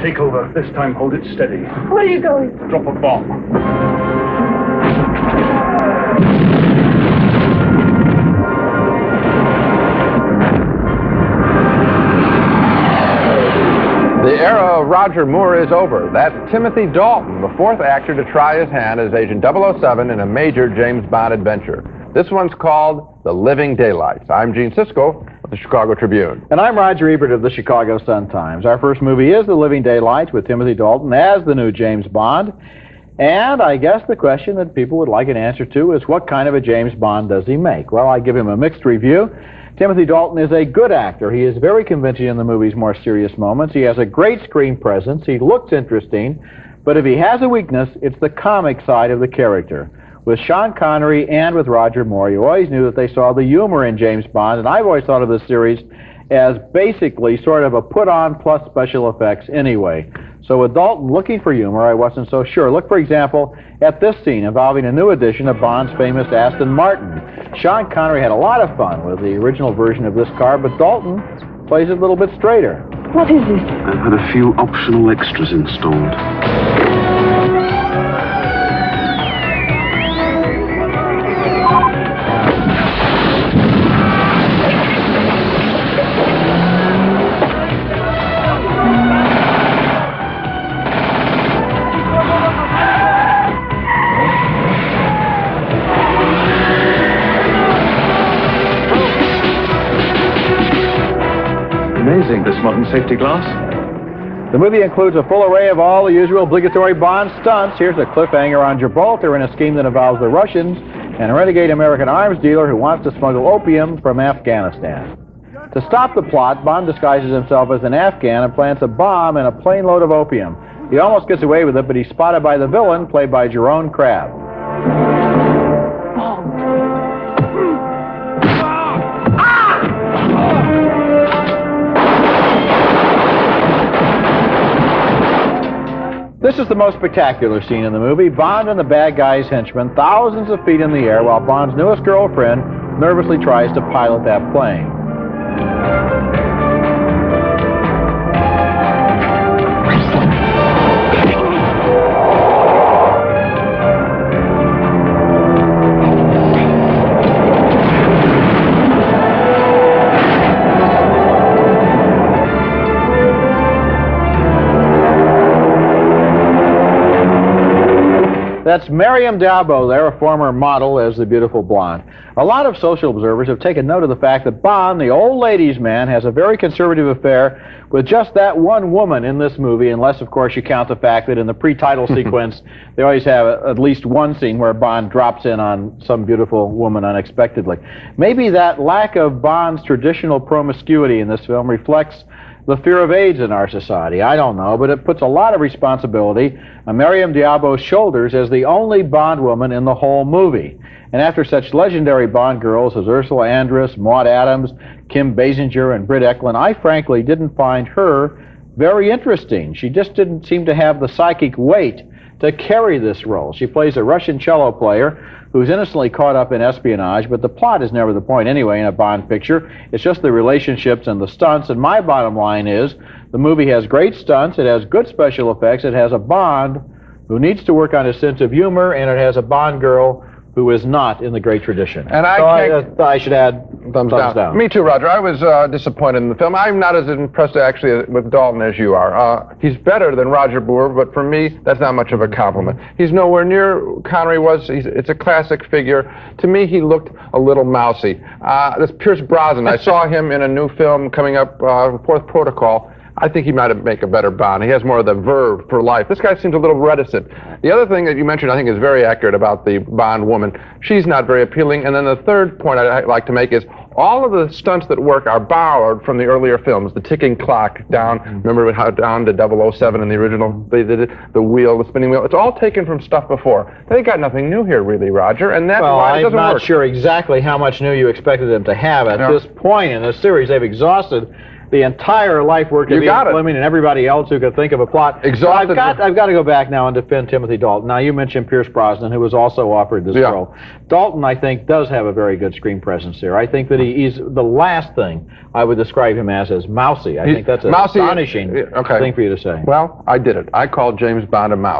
take over. This time, hold it steady. Where are you going? Drop a bomb. The era of Roger Moore is over. That's Timothy Dalton, the fourth actor to try his hand as Agent 007 in a major James Bond adventure. This one's called The Living Daylights. I'm Gene Siskel of the Chicago Tribune. And I'm Roger Ebert of the Chicago Sun-Times. Our first movie is The Living Daylights with Timothy Dalton as the new James Bond. And I guess the question that people would like an answer to is, what kind of a James Bond does he make? Well, I give him a mixed review. Timothy Dalton is a good actor. He is very convincing in the movie's more serious moments. He has a great screen presence. He looks interesting. But if he has a weakness, it's the comic side of the character. With Sean Connery and with Roger Moore, you always knew that they saw the humor in James Bond, and I've always thought of this series as basically sort of a put-on plus special effects anyway. So with Dalton looking for humor, I wasn't so sure. Look, for example, at this scene involving a new edition of Bond's famous Aston Martin. Sean Connery had a lot of fun with the original version of this car, but Dalton plays it a little bit straighter. What is it? I've had a few optional extras installed. Amazing, this modern safety glass. The movie includes a full array of all the usual obligatory Bond stunts. Here's a cliffhanger on Gibraltar in a scheme that involves the Russians and a renegade American arms dealer who wants to smuggle opium from Afghanistan. To stop the plot, Bond disguises himself as an Afghan and plants a bomb in a plane load of opium. He almost gets away with it, but he's spotted by the villain, played by Jerome Crabb. This is the most spectacular scene in the movie. Bond and the bad guy's henchman, thousands of feet in the air, while Bond's newest girlfriend nervously tries to pilot that plane. That's Miriam Dalbo there, a former model as the beautiful blonde. A lot of social observers have taken note of the fact that Bond, the old ladies' man, has a very conservative affair with just that one woman in this movie, unless, of course, you count the fact that in the pre-title sequence, they always have at least one scene where Bond drops in on some beautiful woman unexpectedly. Maybe that lack of Bond's traditional promiscuity in this film reflects the fear of AIDS in our society. I don't know, but it puts a lot of responsibility on Miriam Dalbo's shoulders as the only Bond woman in the whole movie. And after such legendary Bond girls as Ursula Andress, Maude Adams, Kim Basinger, and Britt Eklund, I frankly didn't find her very interesting. She just didn't seem to have the psychic weight to carry this role. She plays a Russian cello player who's innocently caught up in espionage, but the plot is never the point anyway in a Bond picture. It's just the relationships and the stunts, and my bottom line is the movie has great stunts, it has good special effects, it has a Bond who needs to work on his sense of humor, and it has a Bond girl who is not in the great tradition. And I should add thumbs down. Me too, Roger. I was disappointed in the film. I'm not as impressed, actually, with Dalton as you are. He's better than Roger Moore, but for me, that's not much of a compliment. He's nowhere near Connery was. It's a classic figure. To me, he looked a little mousy. This Pierce Brosnan, I saw him in a new film coming up, Fourth Protocol. I think he might make a better Bond. He has more of the verve for life. This guy seems a little reticent. The other thing that you mentioned, I think, is very accurate about the Bond woman. She's not very appealing. And then the third point I'd like to make is all of the stunts that work are borrowed from the earlier films. The ticking clock down, remember how down to 007 in the original, they did it, the wheel, the spinning wheel. It's all taken from stuff before. They got nothing new here, really, Roger, and that's why it doesn't work. I'm not sure exactly how much new you expected them to have. At this point in the series, they've exhausted the entire life work of Ian Fleming and everybody else who could think of a plot. Exhausted. I've got to go back now and defend Timothy Dalton. Now, you mentioned Pierce Brosnan, who was also offered this role. Dalton, I think, does have a very good screen presence here. I think that he's the last thing I would describe him as mousy. I think that's an astonishing thing for you to say. Well, I did it. I called James Bond a mouse.